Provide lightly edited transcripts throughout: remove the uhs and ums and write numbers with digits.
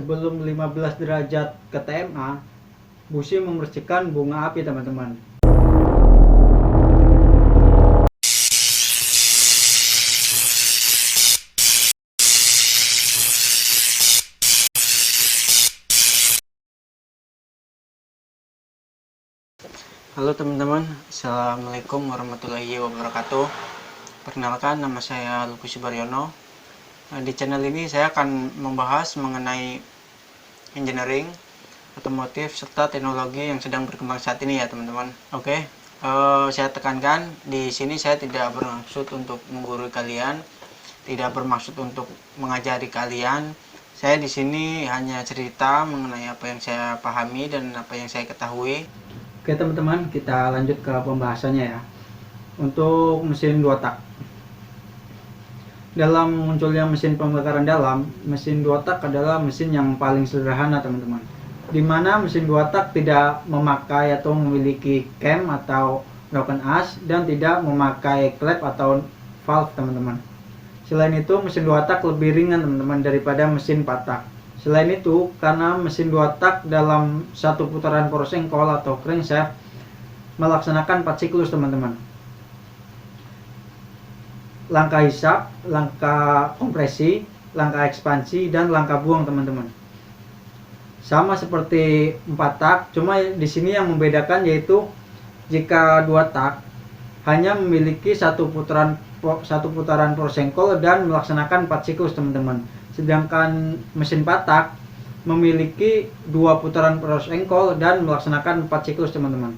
sebelum 15 derajat ke TMA, busi membersihkan bunga api, teman-teman. Halo teman-teman, Assalamualaikum warahmatullahi wabarakatuh. Perkenalkan, nama saya Lukus Subaryono. Di channel ini saya akan membahas mengenai engineering, otomotif, serta teknologi yang sedang berkembang saat ini ya teman-teman. Oke, saya tekankan, di sini saya tidak bermaksud untuk menggurui kalian, tidak bermaksud untuk mengajari kalian. Saya di sini hanya cerita mengenai apa yang saya pahami dan apa yang saya ketahui. Oke teman-teman, kita lanjut ke pembahasannya ya. Untuk mesin 2 tak. Dalam munculnya mesin pembakaran dalam, mesin 2 tak adalah mesin yang paling sederhana teman-teman. Dimana mesin 2 tak tidak memakai atau memiliki cam atau broken ash dan tidak memakai klep atau valve teman-teman. Selain itu, mesin 2 tak lebih ringan teman-teman daripada mesin 4 tak. Selain itu, karena mesin 2 tak dalam satu putaran poros engkol atau crankshaft melaksanakan 4 siklus teman-teman. Langkah hisap, langkah kompresi, langkah ekspansi, dan langkah buang teman-teman. Sama seperti 4 tak, cuma di sini yang membedakan yaitu jika 2 tak hanya memiliki satu putaran poros engkol dan melaksanakan 4 siklus teman-teman. Sedangkan mesin 4 tak memiliki 2 putaran poros engkol dan melaksanakan 4 siklus teman-teman,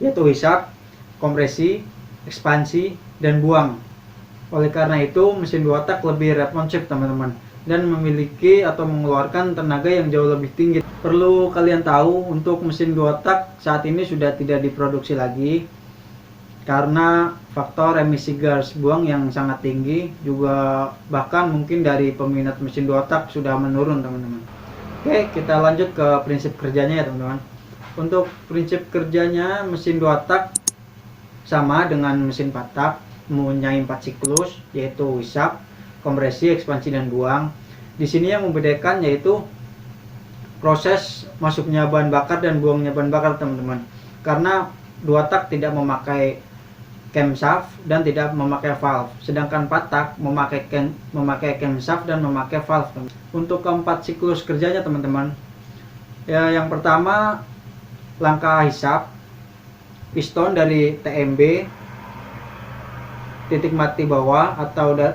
yaitu hisap, kompresi, ekspansi, dan buang. Oleh karena itu mesin 2 tak lebih responsif teman-teman dan memiliki atau mengeluarkan tenaga yang jauh lebih tinggi. Perlu kalian tahu, untuk mesin 2 tak saat ini sudah tidak diproduksi lagi karena faktor emisi gas buang yang sangat tinggi, juga bahkan mungkin dari peminat mesin 2 tak sudah menurun teman-teman. Oke, kita lanjut ke prinsip kerjanya ya teman-teman. Untuk prinsip kerjanya, mesin 2 tak sama dengan mesin 4 tak, mempunyai 4 siklus, yaitu hisap, kompresi, ekspansi, dan buang. Di sini yang membedakan yaitu proses masuknya bahan bakar dan buangnya bahan bakar teman-teman. Karena 2 tak tidak memakai camshaft dan tidak memakai valve, sedangkan 4 tak memakai camshaft dan memakai valve. Untuk keempat siklus kerjanya teman-teman, ya, yang pertama langkah hisap, piston dari TMB titik mati bawah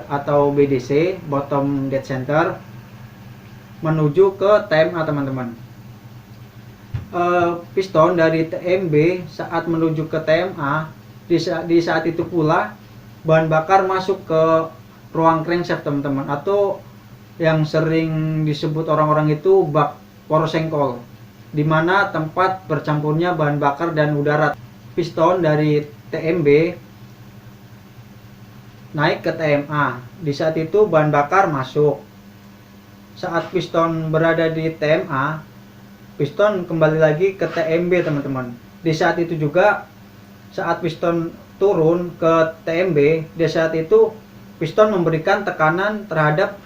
atau BDC bottom dead center menuju ke TMA teman-teman. Piston dari TMB saat menuju ke TMA, di saat itu pula bahan bakar masuk ke ruang crankshaft teman-teman, atau yang sering disebut orang-orang itu bak poros engkol, di mana tempat bercampurnya bahan bakar dan udara. Piston dari TMB naik ke TMA, di saat itu bahan bakar masuk. Saat piston berada di TMA, piston kembali lagi ke TMB teman-teman. Di saat itu juga, saat piston turun ke TMB, di saat itu piston memberikan tekanan terhadap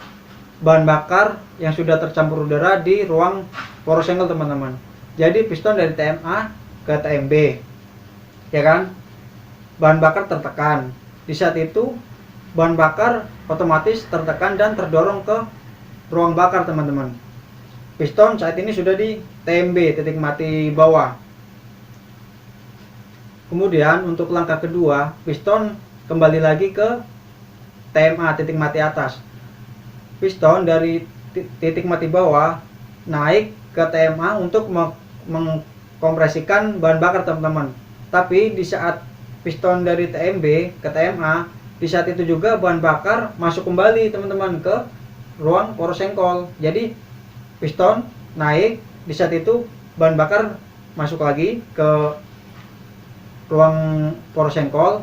bahan bakar yang sudah tercampur udara di ruang poros engkol teman-teman. Jadi piston dari TMA ke TMB, ya kan, bahan bakar tertekan. Di saat itu bahan bakar otomatis tertekan dan terdorong ke ruang bakar teman-teman. Piston saat ini sudah di TMB titik mati bawah. Kemudian untuk langkah kedua, piston kembali lagi ke TMA titik mati atas. Piston dari titik mati bawah naik ke TMA untuk mengkompresikan bahan bakar teman-teman. Tapi di saat piston dari TMB ke TMA, di saat itu juga bahan bakar masuk kembali teman-teman ke ruang poros engkol. Jadi piston naik, di saat itu bahan bakar masuk lagi ke ruang poros engkol.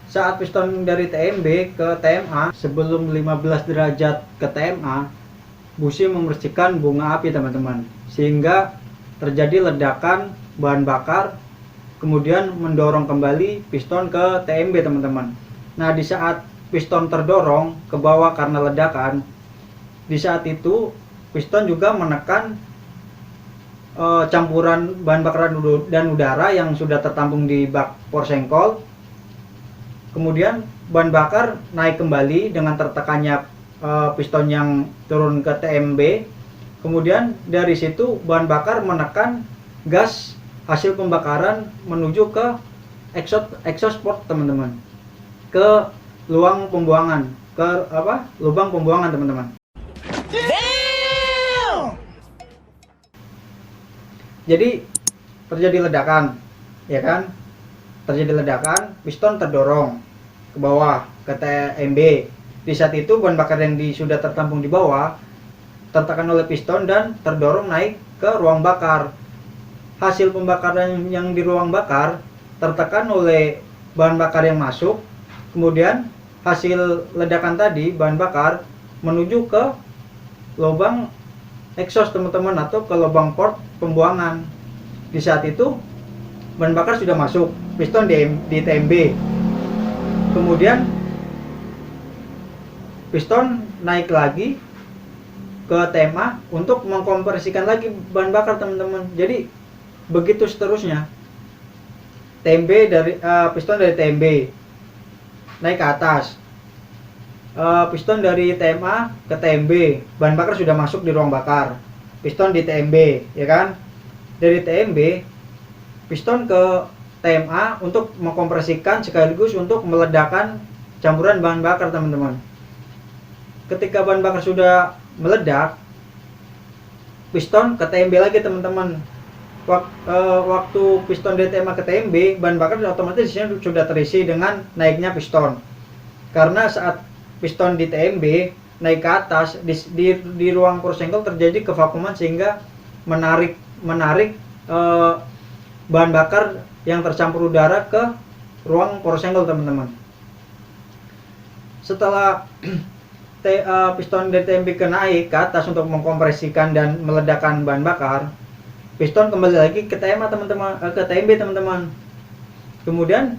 Saat piston dari TMB ke TMA, sebelum 15 derajat ke TMA, busi membersihkan bunga api teman-teman, sehingga terjadi ledakan bahan bakar, kemudian mendorong kembali piston ke TMB teman-teman. Nah, di saat piston terdorong ke bawah karena ledakan, di saat itu piston juga menekan campuran bahan bakar dan udara yang sudah tertampung di bak porsengkol. Kemudian bahan bakar naik kembali dengan tertekannya piston yang turun ke TMB. Kemudian dari situ bahan bakar menekan gas hasil pembakaran menuju ke exhaust port teman-teman, ke lubang pembuangan, lubang pembuangan teman-teman. Jadi terjadi ledakan, ya kan? Terjadi ledakan, piston terdorong ke bawah ke TMB. Di saat itu bahan bakar yang sudah tertampung di bawah tertekan oleh piston dan terdorong naik ke ruang bakar. Hasil pembakaran yang di ruang bakar tertekan oleh bahan bakar yang masuk, kemudian hasil ledakan tadi bahan bakar menuju ke lubang exhaust teman-teman, atau ke lubang port pembuangan. Di saat itu bahan bakar sudah masuk, piston di TMB, kemudian piston naik lagi ke TMA untuk mengkompresikan lagi bahan bakar teman-teman. Jadi begitu seterusnya. Piston dari TMB naik ke atas, piston dari TMA ke TMB, bahan bakar sudah masuk di ruang bakar, piston di TMB, ya kan? Dari TMB piston ke TMA untuk mengkompresikan sekaligus untuk meledakkan campuran bahan bakar teman-teman. Ketika bahan bakar sudah meledak, piston ke TMB lagi teman-teman. Waktu piston dari TMA ke TMB, bahan bakar otomatis sudah terisi dengan naiknya piston. Karena saat piston di TMB naik ke atas, di ruang porsengkol terjadi kevakuman sehingga menarik bahan bakar yang tercampur udara ke ruang porsengkol teman-teman. Setelah piston dari TMB naik ke atas untuk mengkompresikan dan meledakkan bahan bakar, piston kembali lagi ke TMA teman-teman, ke TMB teman-teman. Kemudian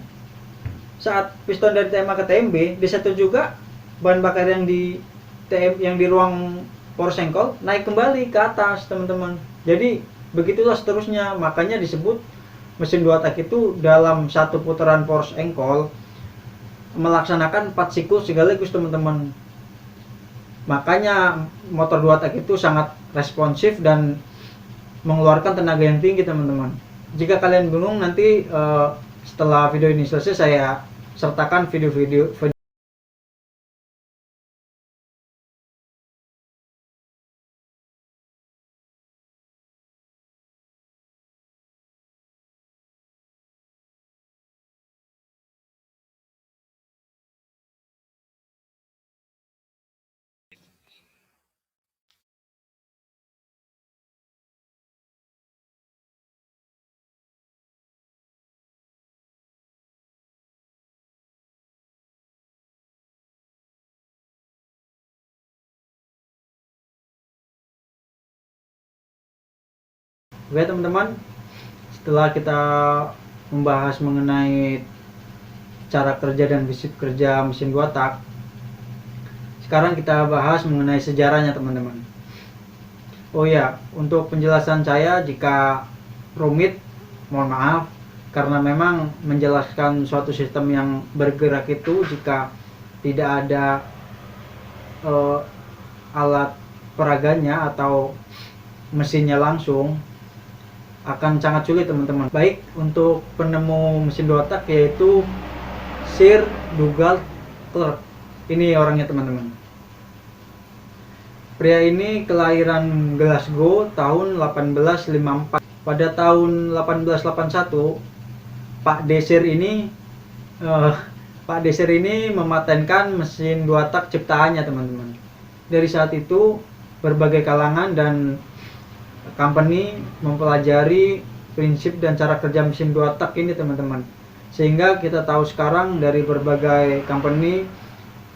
saat piston dari TMA ke TMB, di situ juga bahan bakar yang di ruang porsengkol naik kembali ke atas teman-teman. Jadi begitulah seterusnya. Makanya disebut mesin 2 tak itu dalam satu putaran porsengkol melaksanakan 4 siklus sekaligus teman-teman. Makanya motor 2 tak itu sangat responsif dan mengeluarkan tenaga yang tinggi teman-teman. Jika kalian bingung, nanti setelah video ini selesai saya sertakan video-video. Oke teman-teman, setelah kita membahas mengenai cara kerja dan prinsip kerja mesin 2 tak, sekarang kita bahas mengenai sejarahnya teman-teman. Oh ya, untuk penjelasan saya jika rumit, mohon maaf, karena memang menjelaskan suatu sistem yang bergerak itu jika tidak ada alat peraganya atau mesinnya langsung akan sangat sulit teman-teman. Baik, untuk penemu mesin 2 tak yaitu Sir Douglas Clerk. Ini orangnya teman-teman. Pria ini kelahiran Glasgow tahun 1854. Pada tahun 1881 Pak Desir ini mematenkan mesin 2 tak ciptaannya teman-teman. Dari saat itu berbagai kalangan dan company mempelajari prinsip dan cara kerja mesin 2 tak ini teman-teman, sehingga kita tahu sekarang dari berbagai company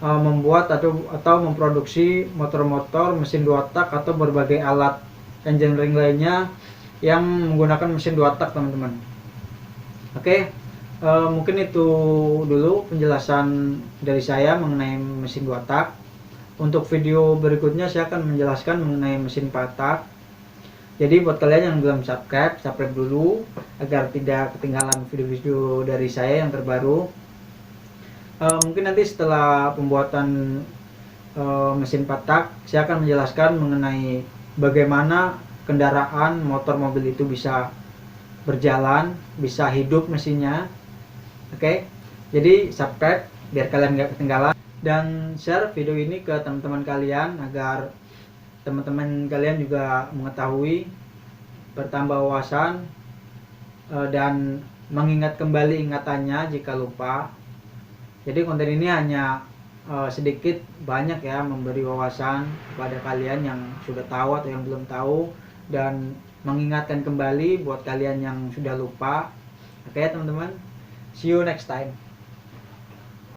membuat atau memproduksi motor-motor mesin 2 tak atau berbagai alat engineering lainnya yang menggunakan mesin 2 tak teman-teman. Oke, mungkin itu dulu penjelasan dari saya mengenai mesin 2 tak. Untuk video berikutnya saya akan menjelaskan mengenai mesin 4 tak. Jadi buat kalian yang belum subscribe dulu agar tidak ketinggalan video-video dari saya yang terbaru. Mungkin nanti setelah pembuatan mesin 4 tak, saya akan menjelaskan mengenai bagaimana kendaraan motor mobil itu bisa berjalan, bisa hidup mesinnya. Oke, jadi subscribe biar kalian nggak ketinggalan, dan share video ini ke teman-teman kalian agar teman-teman kalian juga mengetahui, bertambah wawasan, dan mengingat kembali ingatannya jika lupa. Jadi konten ini hanya sedikit banyak ya memberi wawasan kepada kalian yang sudah tahu atau yang belum tahu, dan mengingatkan kembali buat kalian yang sudah lupa. Oke teman-teman, see you next time.